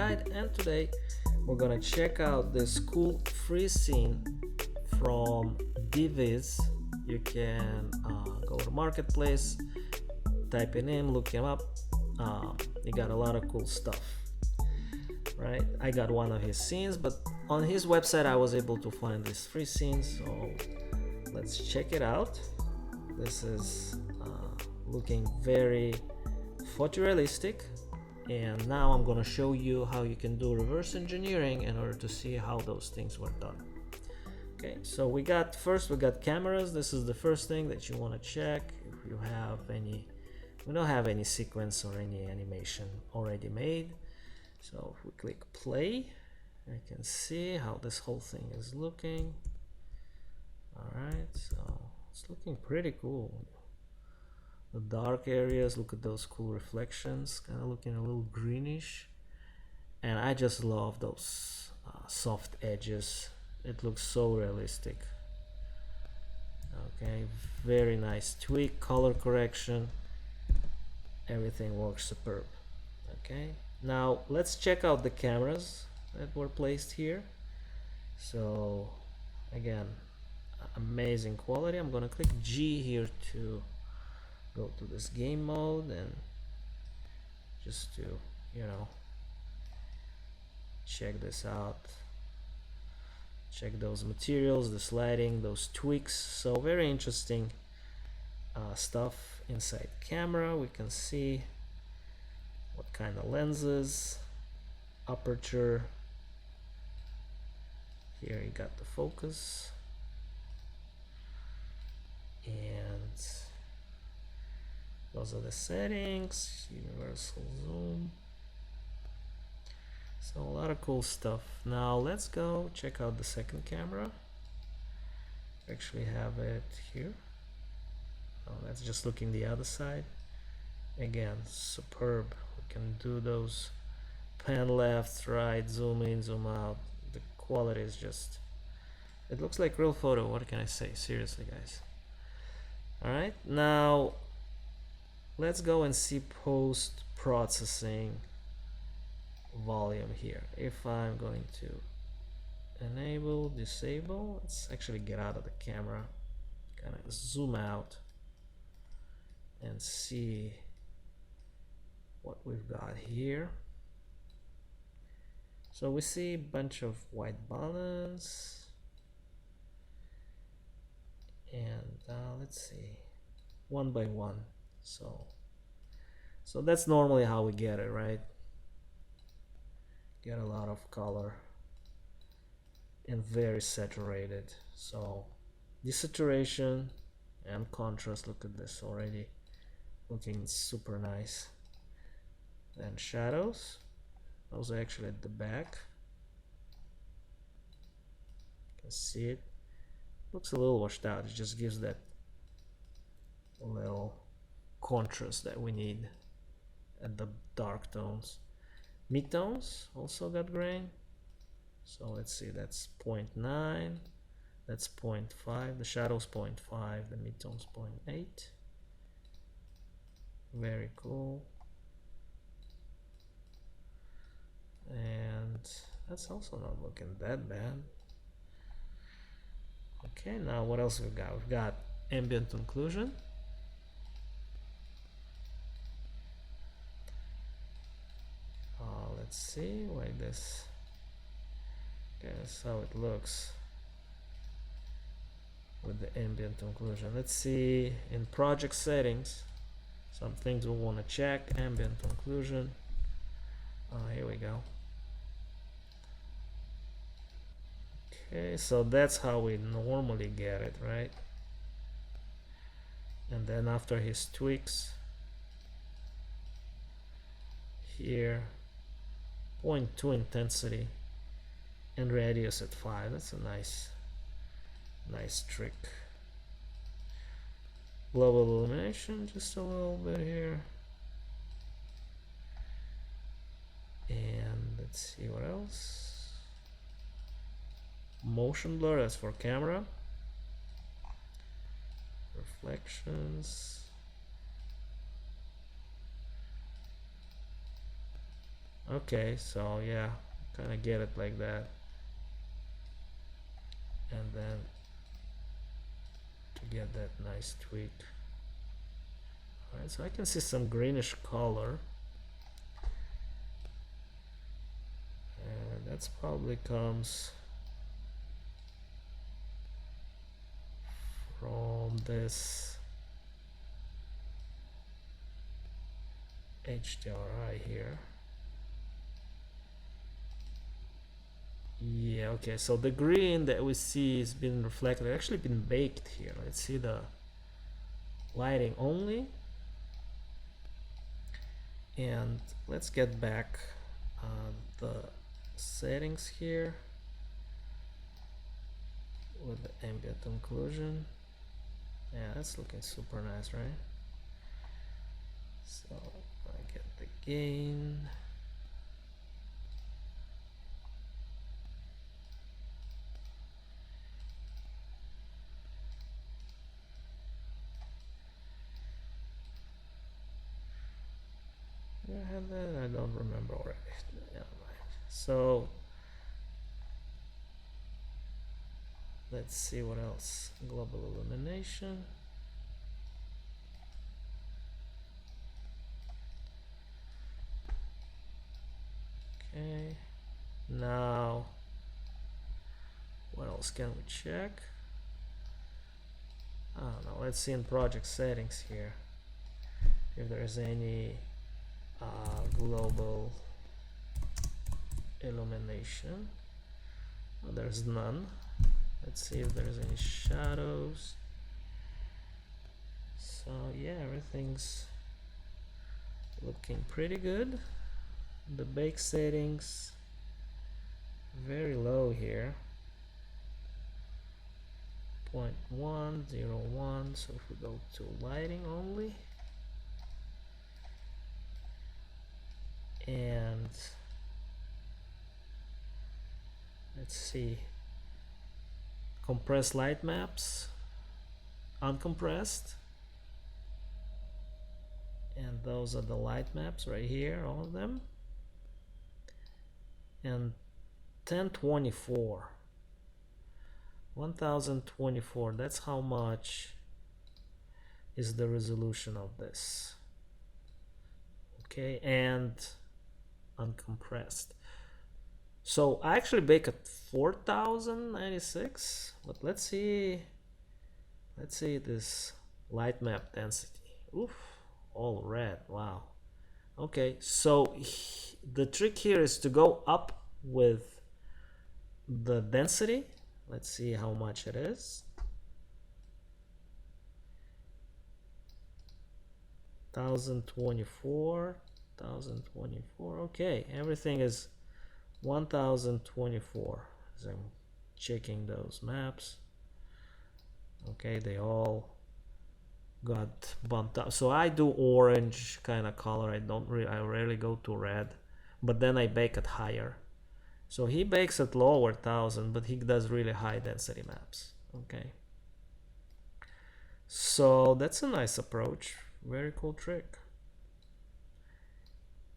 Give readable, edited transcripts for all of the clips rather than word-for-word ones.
Guide, and today we're gonna check out this cool free scene from DVIZ. You can go to Marketplace, type in him, look him up. He got a lot of cool stuff, right? I got one of his scenes, but on his website I was able to find this free scene, so let's check it out. This is looking very photorealistic, and now I'm gonna show you how you can do reverse engineering in order to see how those things were done. Okay, so we got cameras. This is the first thing that you want to check. If you have any, we don't have any sequence or any animation already made, so if we click play, you can see how this whole thing is looking. All right, so it's looking pretty cool. The dark areas, look at those cool reflections, kind of looking a little greenish, and I just love those soft edges. It looks so realistic. Okay, very nice tweak, color correction, everything works superb. Okay, now let's check out the cameras that were placed here. So again, amazing quality. I'm gonna click G here to go to this game mode, and just to, you know, check this out, check those materials, the sliding, those tweaks. So very interesting stuff inside camera. We can see what kind of lenses, aperture. Here you got the focus, and those are the settings, universal zoom. So a lot of cool stuff. Now let's go check out the second camera. Actually have it here. Oh, that's just looking the other side. Again, superb. We can do those pan left, right, zoom in, zoom out. The quality is just, it looks like real photo. What can I say? Seriously, guys. All right, now let's go and see post-processing volume here. If I'm going to enable, disable, let's actually get out of the camera, kind of zoom out and see what we've got here. So we see a bunch of white balance, and let's see, one by one. So that's normally how we get it, right? Get a lot of color and very saturated. So desaturation and contrast, look at this already looking super nice. Then shadows, those are actually at the back. You can see it. Looks a little washed out. It just gives that little contrast that we need at the dark tones. Midtones also got grain. So let's see, that's 0.9, that's 0.5, the shadows 0.5, the midtones 0.8. Very cool. And that's also not looking that bad. Okay, now what else we've got? We've got ambient occlusion. Let's see, like this. Okay, that's how it looks with the ambient occlusion. Let's see in project settings, some things we want to check. Ambient occlusion. Here we go. Okay, so that's how we normally get it, right? And then after his tweaks here, 0.2 intensity and radius at 5. That's a nice trick. Global illumination, just a little bit here. And let's see what else. Motion blur, that's for camera. Reflections. Okay, so yeah, kind of get it like that, and then to get that nice tweak. All right, so I can see some greenish color, and that's probably comes from this HDRI here. Yeah, okay, so the green that we see is been reflected, actually been baked here. Let's see the lighting only, and let's get back the settings here with the ambient occlusion. Yeah, that's looking super nice, right? So I get the gain. I had that, I don't remember already. Yeah, so let's see what else. Global illumination. Okay, now what else can we check? I don't know, let's see in project settings here if there's any global illumination. Well, there's none. Let's see if there's any shadows. So yeah, everything's looking pretty good. The bake settings very low here, 0.101. So if we go to lighting only, and let's see, compressed light maps, uncompressed, and those are the light maps right here, all of them. And 1024, 1024, that's how much is the resolution of this. Okay, and uncompressed. So I actually bake at 4096, but let's see this light map density. Oof, all red. Wow. Okay, so the trick here is to go up with the density. Let's see how much it is. 1024. Okay, everything is 1024 as I'm checking those maps. Okay, they all got bumped up. So I do orange kind of color. I rarely go to red, but then I bake it higher. So he bakes at lower 1000, but he does really high density maps. Okay, so that's a nice approach. Very cool trick.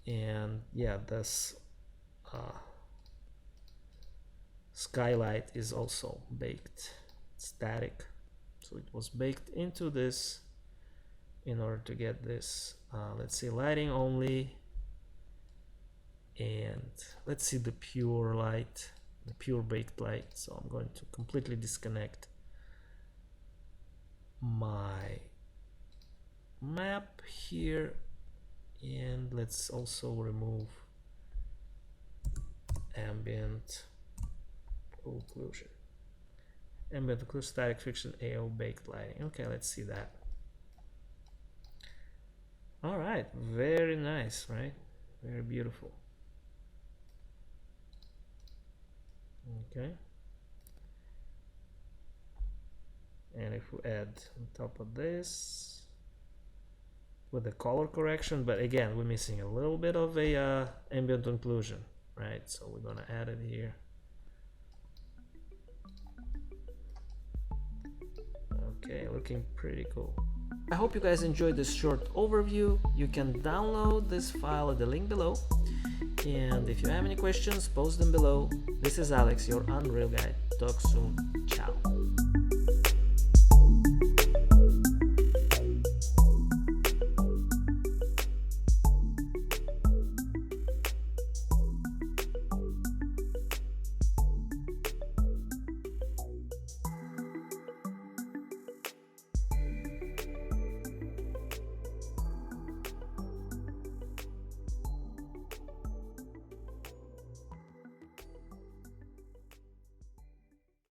And yeah, this skylight is also baked static, so it was baked into this in order to get this. Let's see, lighting only, and let's see the pure light, the pure baked light. So I'm going to completely disconnect my map here, and let's also remove ambient occlusion, static friction, AO baked lighting. Okay, let's see that. All right, very nice, right? Very beautiful. Okay, and if we add on top of this with the color correction, but again we're missing a little bit of a ambient occlusion, right? So we're gonna add it here. Okay, looking pretty cool. I hope you guys enjoyed this short overview. You can download this file at the link below. And if you have any questions, post them below. This is Alex, your Unreal guide. Talk soon. Ciao.